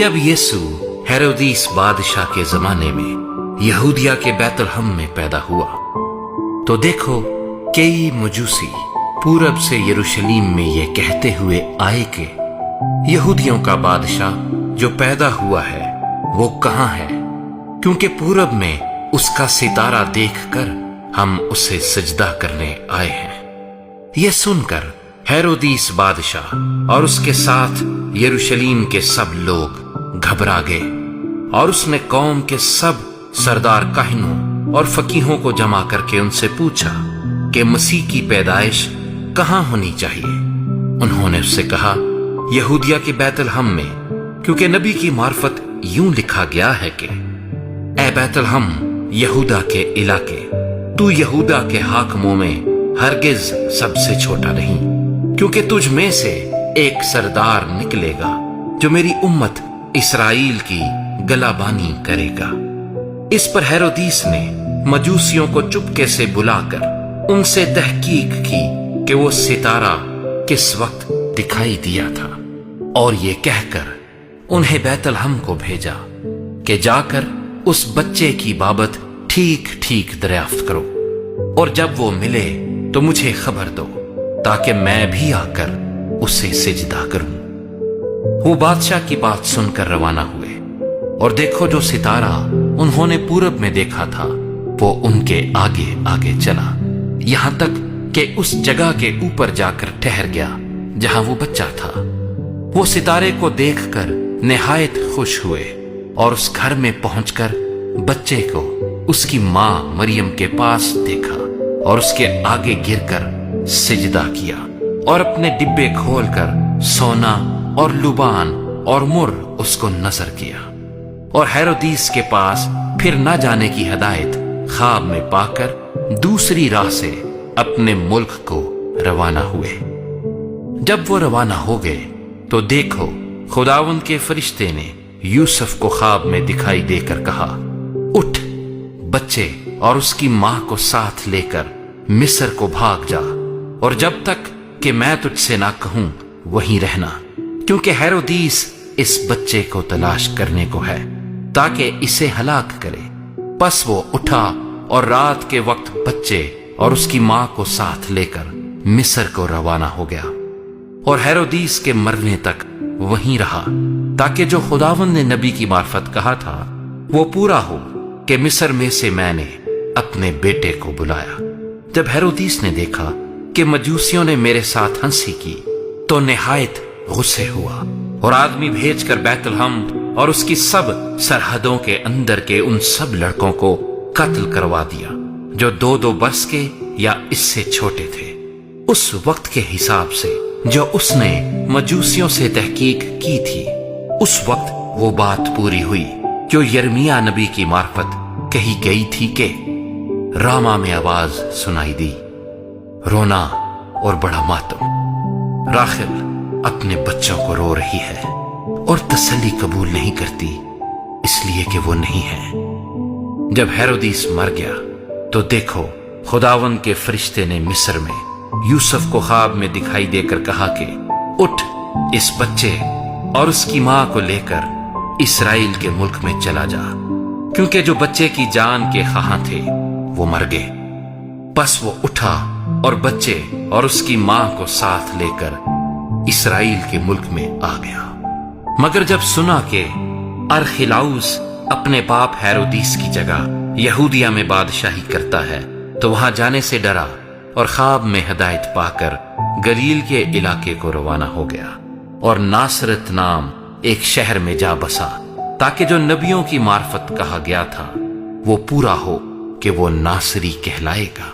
जब यीशु हेरोदीस बादशाह के जमाने में यहूदिया के बैतलहम में पैदा हुआ तो देखो कई मजूसी पूरब से यरूशलेम में ये कहते हुए आए कि यहूदियों का बादशाह जो पैदा हुआ है वो कहाँ है, क्योंकि पूरब में उसका सितारा देखकर हम उसे सजदा करने आए हैं। ये सुनकर हेरोदीस बादशाह और उसके साथ यरूशलेम के सब लोग घबरा गए और उसने कौम के सब सरदार काहिनों और फकीहों को जमा करके उनसे पूछा कि मसीह की पैदाइश कहाँ होनी चाहिए। उन्होंने उससे कहा, यहूदिया के बैतलहम में, क्योंकि नबी की मार्फत यूं लिखा गया है कि ए बैतलहम यहूदा के इलाके, तू यहूदा के हाकिमों में हरगिज सबसे छोटा नहीं, क्योंकि तुझ में से एक सरदार निकलेगा जो मेरी उम्मत इस्राएल की गलाबानी करेगा। इस पर हेरोदीस ने मजूसियों को चुपके से बुलाकर उनसे तहकीक की कि वो सितारा किस वक्त दिखाई दिया था, और ये कहकर उन्हें बैतलहम को भेजा कि जाकर उस बच्चे की बाबत ठीक ठीक दरियाफ्त करो, और जब वो मिले तो मुझे खबर दो ताकि मैं भी आकर उसे सिजदा करूं। वो बादशाह की बात सुनकर रवाना हुए, और देखो जो सितारा उन्होंने पूरब में देखा था वो उनके आगे आगे चला, यहां तक कि उस जगह के ऊपर जाकर ठहर गया जहां वो बच्चा था। वो सितारे को देखकर निहायत खुश हुए और उस घर में पहुंचकर बच्चे को उसकी मां मरियम के पास देखा और उसके आगे गिरकर सिजदा किया और अपने डिब्बे खोलकर सोना और लुबान और मुर उसको नजर किया। और हेरोदीस के पास फिर न जाने की हिदायत ख्वाब में पाकर दूसरी राह से अपने मुल्क को रवाना हुए। जब वो रवाना हो गए तो देखो खुदावंद के फरिश्ते ने यूसुफ को ख्वाब में दिखाई देकर कहा, उठ बच्चे और उसकी मां को साथ लेकर मिस्र को भाग जा, और जब तक कि मैं तुझसे ना कहूं वहीं रहना, क्योंकि हेरोदीस इस बच्चे को तलाश करने को है ताकि इसे हलाक करे। बस वो उठा और रात के वक्त बच्चे और उसकी मां को साथ लेकर मिस्र को रवाना हो गया, और हेरोदीस के मरने तक वहीं रहा ताकि जो खुदावंद ने नबी की मार्फत कहा था वो पूरा हो कि मिस्र में से मैंने अपने बेटे को बुलाया। जब हेरोदीस ने देखा कि मजूसियों ने मेरे साथ हंसी की तो निहायत गुस्से हुआ और आदमी भेजकर बैतलहम और उसकी सब सरहदों के अंदर के उन सब लड़कों को कत्ल करवा दिया जो 2-2 बरस के या इससे छोटे थे, उस वक्त के हिसाब से जो उसने मजूसियों से तहकीक की थी। उस वक्त वो बात पूरी हुई जो यिर्मयाह नबी की मार्फत कही गई थी कि रामा में आवाज सुनाई दी, रोना और बड़ा मातम, राखेल अपने बच्चों को रो रही है और तसल्ली कबूल नहीं करती इसलिए कि वो नहीं है। जब हेरोदीस मर गया तो देखो खुदावंद के फरिश्ते ने मिस्र में यूसुफ को ख्वाब में दिखाई देकर कहा कि उठ इस बच्चे और उसकी मां को लेकर इस्राएल के मुल्क में चला जा, क्योंकि जो बच्चे की जान के ख्वाहां थे वो मर गए। बस वो उठा और बच्चे और उसकी मां को साथ लेकर इस्राएल के मुल्क में आ गया। मगर जब सुना कि अरखिलाउस अपने बाप हेरोदीस की जगह यहूदिया में बादशाही करता है तो वहां जाने से डरा और ख्वाब में हिदायत पाकर गलील के इलाके को रवाना हो गया और नासरत नाम एक शहर में जा बसा, ताकि जो नबियों की मार्फत कहा गया था वो पूरा हो कि वो नासरी कहलाएगा।